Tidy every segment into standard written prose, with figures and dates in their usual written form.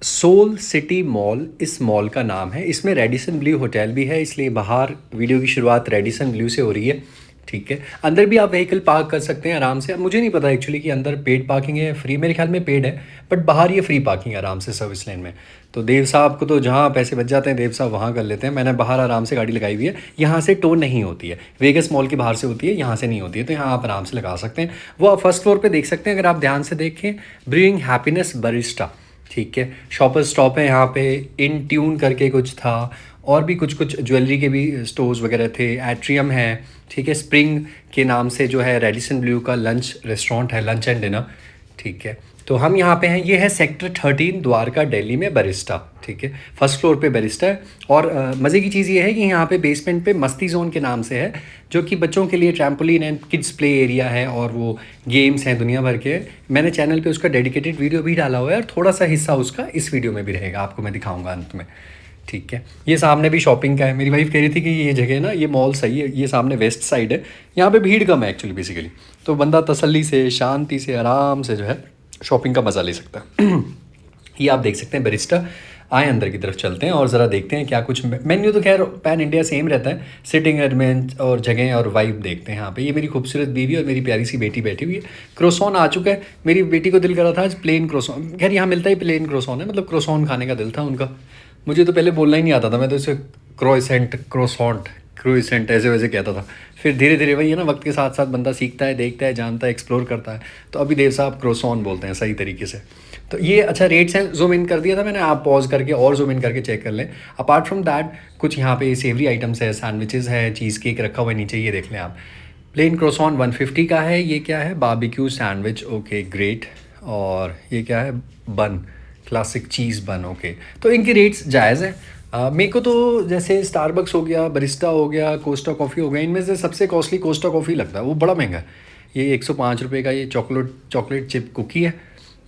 Soul city mall इस mall का नाम है। इसमें रेडिसन ब्लू होटल भी है, इसलिए बाहर वीडियो की शुरुआत रेडिसन ब्लू से हो रही है। ठीक है, अंदर भी आप व्हीकल पार्क कर सकते हैं आराम से। अब मुझे नहीं पता एक्चुअली कि अंदर पेड पार्किंग है या फ्री, मेरे ख्याल में पेड है, बट बाहर ये फ्री पार्किंग है आराम से सर्विस लेन में। तो देव साहब को तो जहाँ पैसे बच जाते हैं देव साहब वहाँ कर लेते हैं। मैंने बाहर आराम से गाड़ी लगाई हुई है, यहाँ से टो नहीं होती है, वेगस मॉल के बाहर से होती है, यहाँ से नहीं होती है, तो यहाँ आप आराम से लगा सकते हैं। वो आप फर्स्ट फ्लोर पर देख सकते हैं, अगर आप ध्यान से देखें, ब्रूइंग हैप्पीनेस बरिस्टा। ठीक है, शॉपर स्टॉप है यहाँ पे, इन ट्यून करके कुछ था, और भी कुछ कुछ ज्वेलरी के भी स्टोर्स वगैरह थे, एट्रियम है। ठीक है, स्प्रिंग के नाम से जो है रेडिसन ब्लू का लंच रेस्टोरेंट है, लंच एंड डिनर। ठीक है, तो हम यहाँ पे हैं, ये है सेक्टर 13 द्वारका दिल्ली में बरिस्टा। ठीक है, फर्स्ट फ्लोर पे बरिस्टा है। और मज़े की चीज़ ये है कि यहाँ पे बेसमेंट पे मस्ती जोन के नाम से है, जो कि बच्चों के लिए trampoline and kids play area है, और वो गेम्स हैं दुनिया भर के। मैंने चैनल पे उसका डेडिकेटेड वीडियो भी डाला हुआ है, और थोड़ा सा हिस्सा उसका इस वीडियो में भी रहेगा, आपको मैं दिखाऊंगा अंत में। ठीक है, ये सामने भी शॉपिंग का है। मेरी वाइफ कह रही थी कि ये जगह ना, ये मॉल सही है, ये सामने वेस्ट साइड है, यहाँ पे भीड़ कम है एक्चुअली बेसिकली, तो बंदा तसल्ली से शांति से आराम से जो है शॉपिंग का मज़ा ले सकता है। ये आप देख सकते हैं बरिस्टा। आए अंदर की तरफ चलते हैं और ज़रा देखते हैं क्या कुछ। मेन्यू तो खैर पैन इंडिया सेम रहता है, सिटिंग अरेंजमेंट और जगह और वाइब देखते हैं यहाँ पे। ये मेरी खूबसूरत बीवी और मेरी प्यारी सी बेटी बैठी हुई है। क्रोसॉन आ चुका है, मेरी बेटी को दिल कर रहा था आज प्लेन क्रोसॉन, खैर यहाँ मिलता ही प्लेन क्रोसॉन है, मतलब क्रोसॉन खाने का दिल था उनका। मुझे तो पहले बोलना ही नहीं आता था, मैं तो इसे क्रोइसेंट क्रोसॉन्ट क्रोइसेंट ऐसे वैसे कहता था। फिर धीरे धीरे वही है ना, वक्त के साथ साथ बंदा सीखता है, देखता है, जानता है, एक्सप्लोर करता है। तो अभी देव साहब क्रोसॉन बोलते हैं सही तरीके से। तो ये अच्छा रेट्स हैं, जूम इन कर दिया था मैंने, आप पॉज करके और जूम इन करके चेक कर लें। अपार्ट फ्रॉम दैट कुछ यहाँ पे सेवरी आइटम्स है, सैंडविचेस है, चीज़ केक रखा हुआ है नीचे, ये देख लें आप। प्लेन क्रोसॉन 150 का है। ये क्या है, बारबेक्यू सैंडविच, ओके ग्रेट। और ये क्या है, बन, क्लासिक चीज़ बन, ओके। तो इनके रेट्स जायज़ हैं। मेरे को तो जैसे स्टारबक्स हो गया, बरिस्टा हो गया, कोस्टा कॉफ़ी हो गया, इनमें से सबसे कॉस्टली कोस्टा कॉफ़ी लगता है, वो बड़ा महंगा है। ये 105 रुपये का ये चॉकलेट चिप कुकी है।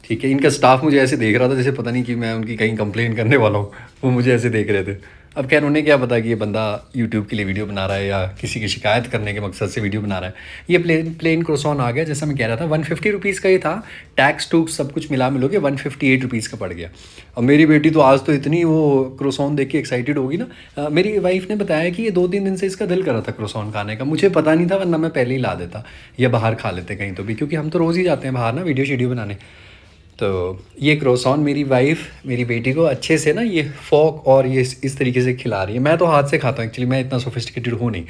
ठीक है, इनका स्टाफ मुझे ऐसे देख रहा था जैसे पता नहीं कि मैं उनकी कहीं कंप्लेन करने वाला हूँ, वो मुझे ऐसे देख रहे थे। अब खैर उन्हें क्या पता कि ये बंदा यूट्यूब के लिए वीडियो बना रहा है या किसी की शिकायत करने के मकसद से वीडियो बना रहा है। ये प्लेन क्रोसॉन आ गया, जैसा मैं कह रहा था 150 रुपीज़ का ये था। टैक्स टूक्स सब कुछ मिला मिलोगे 158 रुपीज़ का पड़ गया। और मेरी बेटी तो आज तो इतनी वो क्रोसॉन देख के एक्साइटेड होगी ना। मेरी वाइफ ने बताया कि ये 2-3 दिन से इसका दिल कर रहा था क्रोसॉन खाने का, मुझे पता नहीं था, वरना मैं पहले ही ला देता या बाहर खा लेते कहीं तो भी, क्योंकि हम तो रोज़ ही जाते हैं बाहर ना वीडियो बनाने। तो ये क्रोसॉन मेरी वाइफ मेरी बेटी को अच्छे से ना ये फॉक और ये इस तरीके से खिला रही है। मैं तो हाथ से खाता हूँ एक्चुअली, मैं इतना सोफिस्टिकेटेड हूँ नहीं,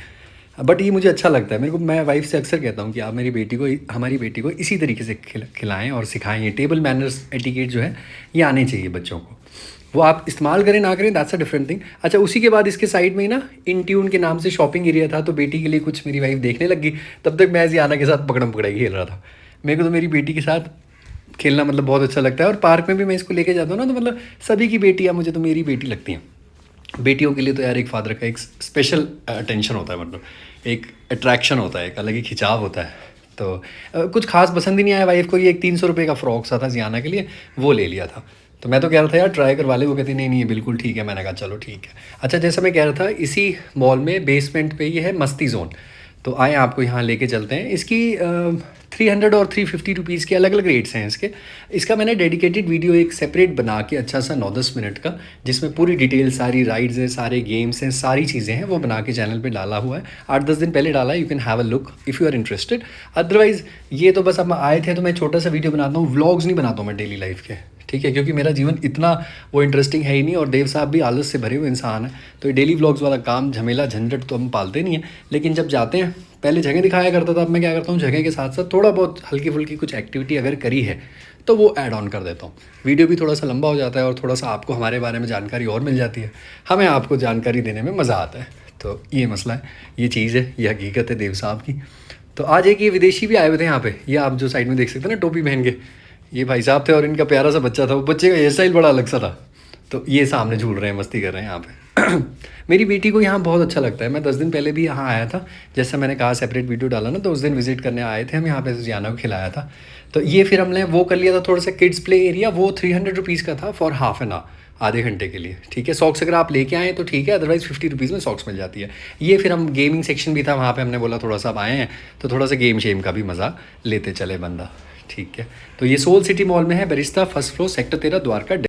बट ये मुझे अच्छा लगता है। मेरे को, मैं वाइफ से अक्सर कहता हूँ कि आप मेरी बेटी को, हमारी बेटी को इसी तरीके से खिलाएं और सिखाएं। ये टेबल मैनर्स एटिकेट जो है ये आने चाहिए बच्चों को। वो आप इस्तेमाल करें ना करें, दैट्स अ डिफरेंट थिंग। अच्छा, उसी के बाद इसके साइड में ही ना इन ट्यून के नाम से शॉपिंग एरिया था, तो बेटी के लिए कुछ मेरी वाइफ देखने लगी। तब तक मैं जियाना के साथ पकड़म पकड़ाई खेल रहा था। मेरे को तो मेरी बेटी के साथ खेलना मतलब बहुत अच्छा लगता है, और पार्क में भी मैं इसको लेके जाता हूँ ना, तो मतलब सभी की बेटियाँ मुझे तो मेरी बेटी लगती हैं। बेटियों के लिए तो यार एक फादर का एक स्पेशल अटेंशन होता है, मतलब एक अट्रैक्शन होता है, एक अलग ही खिंचाव होता है। तो कुछ खास पसंद ही नहीं आया वाइफ को। ये एक 300 रुपये का फ्रॉक सा था जियाना के लिए, वो ले लिया था। तो मैं तो कह रहा था यार ट्राई करवा ले, वो कहती नहीं नहीं ये बिल्कुल ठीक है। मैंने कहा चलो ठीक है। अच्छा, जैसा मैं कह रहा था, इसी मॉल में बेसमेंट पे ये है मस्ती जोन। तो आए आपको यहाँ लेके चलते हैं। इसकी 300 और 350 रुपीज़ के अलग अलग रेट्स हैं इसके। इसका मैंने डेडिकेटेड वीडियो एक सेपरेट बना के अच्छा सा 9-10 मिनट का, जिसमें पूरी डिटेल, सारी राइड्स हैं, सारे गेम्स हैं, सारी चीज़ें हैं, वो बना के चैनल पे डाला हुआ है। 8-10 दिन पहले डाला है, you can have a look if you are interested. Otherwise ये तो बस अब आए थे तो मैं छोटा सा वीडियो बनाता हूँ, व्लॉग्स नहीं बनाता हूँ मैं डेली लाइफ के। ठीक है, क्योंकि मेरा जीवन इतना वो इंटरेस्टिंग है ही नहीं, और देव साहब भी आलस से भरे हुए इंसान है, तो डेली व्लॉग्स वाला काम, झमेला, झंझट तो हम पालते नहीं हैं। लेकिन जब जाते हैं, पहले जगह दिखाया करता था, अब मैं क्या करता हूँ, जगह के साथ साथ थोड़ा बहुत हल्की फुल्की कुछ एक्टिविटी अगर करी है तो वो ऐड ऑन कर देता हूँ। वीडियो भी थोड़ा सा लंबा हो जाता है, और थोड़ा सा आपको हमारे बारे में जानकारी और मिल जाती है, हमें आपको जानकारी देने में मज़ा आता है। तो ये मसला है, ये चीज़ है, ये हकीकत है देव साहब की। तो आज एक ये विदेशी भी आए हुए थे यहाँ पे, ये आप जो साइड में देख सकते हैं ना टोपी पहन के, ये भाई साहब थे, और इनका प्यारा सा बच्चा था, वो बच्चे का हेयर स्टाइल बड़ा अलग सा था। तो ये सामने झूल रहे हैं, मस्ती कर रहे हैं यहाँ पे। मेरी बेटी को यहाँ बहुत अच्छा लगता है। मैं 10 दिन पहले भी यहाँ आया था, जैसा मैंने कहा सेपरेट वीडियो डाला ना, तो उस दिन विजिट करने आए थे हम यहाँ पे, जियाना को खिलाया था। तो ये फिर हमने वो कर लिया था थोड़ा सा किड्स प्ले एरिया, वो 300 रुपीज़ का था फॉर हाफ एन आवर, आधे घंटे के लिए। ठीक है, सॉक्स अगर आप लेके आएँ तो ठीक है, अदरवाइज़ 50 रुपीज़ में सॉक्स मिल जाती है। ये फिर हम गेमिंग सेक्शन भी था वहाँ पे, हमने बोला थोड़ा सा आप आए हैं तो थोड़ा सा गेम शेम का भी मज़ा लेते चले बंदा। ठीक है, तो ये सोल सिटी मॉल में है, Barista, first floor, sector 13, Dwarka.